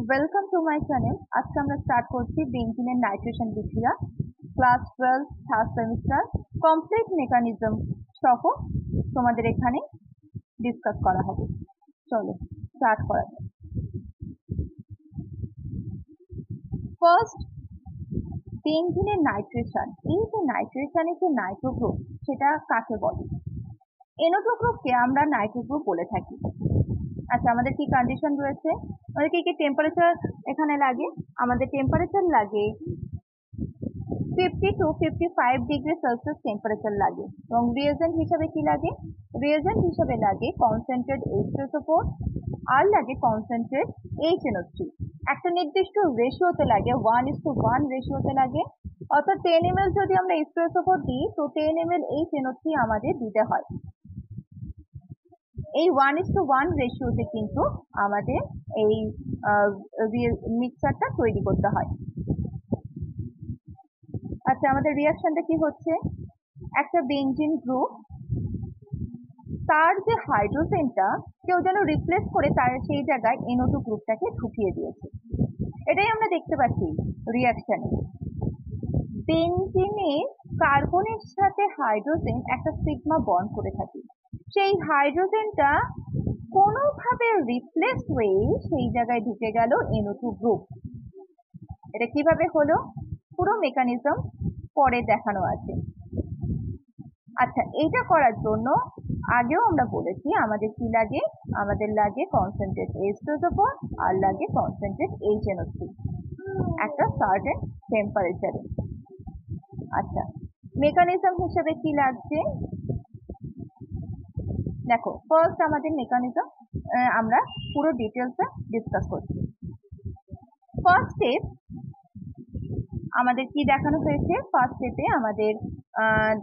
Welcome to my channel. আজকে আমরা start করছি বেঞ্জিনের নাইট্রেশন বিক্রিয়া, class 12 third semester, complete mechanism সহ তোমাদের এখানে ডিসকাস করা হবে। চলো স্টার্ট করা যাক। ফার্স্ট, বেঞ্জিনের নাইট্রেশন। এই যে নাইট্রেশনের যে নাইট্রো গ্রুপ, সেটা কাকে বলে? NO2 গ্রুপকে আমরা নাইট্রো গ্রুপ বলে থাকি। আচ্ছা, আমাদের কি কন্ডিশন রয়েছে, আমাদের কি টেম্পারেচার এখানে লাগে? আমাদের টেম্পারেচার লাগে 50 to 55 ডিগ্রি সেলসিয়াস টেম্পারেচার লাগে। এবং রিয়েজেন্ট হিসাবে কি লাগে? রিয়েজেন্ট হিসাবে লাগে কনসেন্ট্রেট H2SO4 আর লাগে কনসেন্ট্রেট HNO3। একটা নির্দিষ্ট রেশিওতে লাগে, 1:1 রেশিওতে লাগে। অর্থাৎ 10 ml যদি আমরা H2SO4 দিই, তো 10 ml HNO3 আমাদের দিতে হয়। এই 1:1 রেশিওতে কিন্তু আমাদের এই মিক্সচারটা তৈরি করতে হয়। আচ্ছা, আমাদের রিয়াকশনটা কি হচ্ছে? একটা বেঞ্জিন গ্রুপ, তার যে হাইড্রোজেনটা কেউ যেন রিপ্লেস করে তার সেই জায়গায় NO2 গ্রুপটাকে ঢুকিয়ে দিয়েছে। এটাই আমরা দেখতে পাচ্ছি রিয়াকশনে। বেঞ্জিনে কার্বনের সাথে হাইড্রোজেন একটা সিগমা বন্ড করে থাকে। সেই হাইড্রোজেনটা কোনোভাবে রিপ্লেস হয়ে সেই জায়গায় ঢুকে গেল NO2 গ্রুপ। এটা কিভাবে হলো, পুরো মেকানিজম পরে দেখানো আছে। আচ্ছা, এটা করার জন্য আগেও আমরা বলেছি আমাদের কি লাগে, আমাদের লাগে কনসেন্ট্রেট H2SO4 আর লাগে কনসেন্ট্রেট HNO3 একটা সার্টেন টেম্পারেচারে। আচ্ছা, মেকানিজম হিসেবে কি লাগছে দেখো। ফার্স্ট আমাদের মেকানিজম আমরা পুরো ডিটেলসে ডিসকাস করছি। ফার্স্ট স্টেপ আমাদের কি দেখানো হয়েছে? ফার্স্ট স্টেপে আমাদের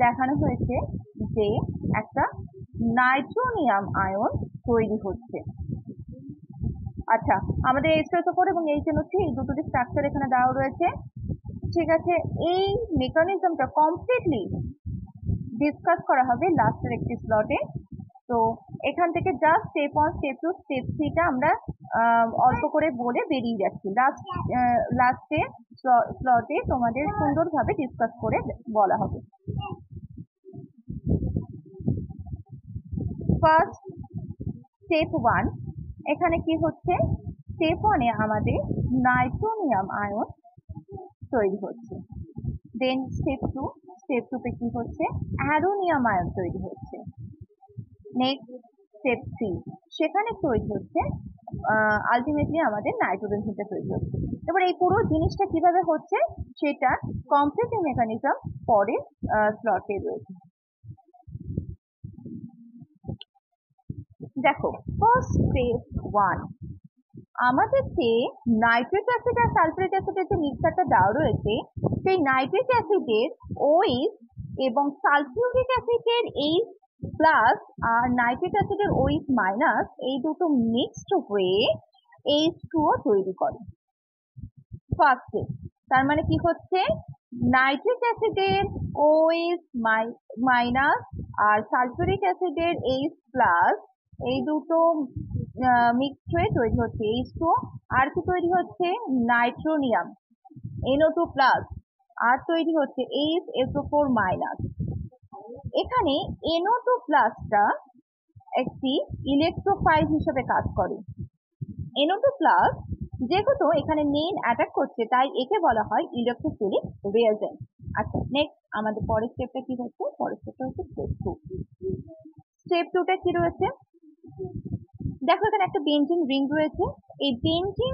দেখানো হয়েছে যে একটা নাইট্রোনিয়াম আয়ন তৈরি হচ্ছে। আচ্ছা, আমাদের H2SO4 এবং HNO3 এই দুটোর স্ট্রাকচার এখানে দেওয়া রয়েছে। ঠিক আছে, এই মেকানিজমটা কমপ্লিটলি ডিসকাস করা হবে লাস্টের একটি স্লটে। তো এখান থেকে জাস্ট স্টেপ 1, স্টেপ 2, স্টেপ 3টা আমরা অল্প করে বলে বেরিয়ে যাচ্ছি। লাস্টে স্লটে তোমাদের সুন্দরভাবে ডিসকাস করে বলা হবে। ফার্স্ট স্টেপ 1, এখানে কি হচ্ছে? স্টেপ 1-এ আমাদের নাইট্রোনিয়াম আয়ন তৈরি হচ্ছে। দেন স্টেপ 2, স্টেপ 2-তে কি হচ্ছে? অ্যারোনিয়াম আয়ন তৈরি হচ্ছে। নেক্সট স্টেপ 3, সেখানে তৈরি হচ্ছে আলটিমেটলি আমাদের নাইট্রোজেন হিসেবে তৈরি হচ্ছে। এবার এই পুরো জিনিসটা কিভাবে হচ্ছে সেটা কমপ্লিট মেকানিজম পরে স্লটে রয়েছে। দেখো, ফার্স্ট স্টেপ 1, আমাদের যে নাইট্রিক অ্যাসিড আর সালফিউরিক অ্যাসিডের যে মিক্সচারটা দেওয়া রয়েছে, সেই নাইট্রিক অ্যাসিডের OH এবং সালফিউরিক অ্যাসিডের H প্লাস আর নাইট্রিক অ্যাসিডের OH মাইনাস, এই দুটো মিক্সড হয়ে H2O তৈরি করে ফার্স্ট স্টেপ। তার মানে কি হচ্ছে? নাইট্রিক অ্যাসিডের OH মাইনাস আর সালফিউরিক অ্যাসিডের H প্লাস, এই দুটো মিক্সড হয়ে তৈরি হচ্ছে H2O। আর কি তৈরি হচ্ছে? নাইট্রোনিয়াম NO2 প্লাস, আর তৈরি হচ্ছে HSO4 মাইনাস। এখানে NO2 প্লাসটা একটি ইলেকট্রোফাইল হিসেবে কাজ করে। NO2 প্লাস যেহেতু এখানে মেইন অ্যাটাক করছে, তাই একে বলা হয় ইলেকট্রোফিলিক রিয়েজেন্ট। আচ্ছা, নেক্সট আমাদের পরের স্টেপটা কি হচ্ছে? পরের স্টেপটা হচ্ছে স্টেপ 2। স্টেপ 2টা কি রয়েছে? দেখো, এখানে একটা বেঞ্জিন রিং রয়েছে। এই বেঞ্জিন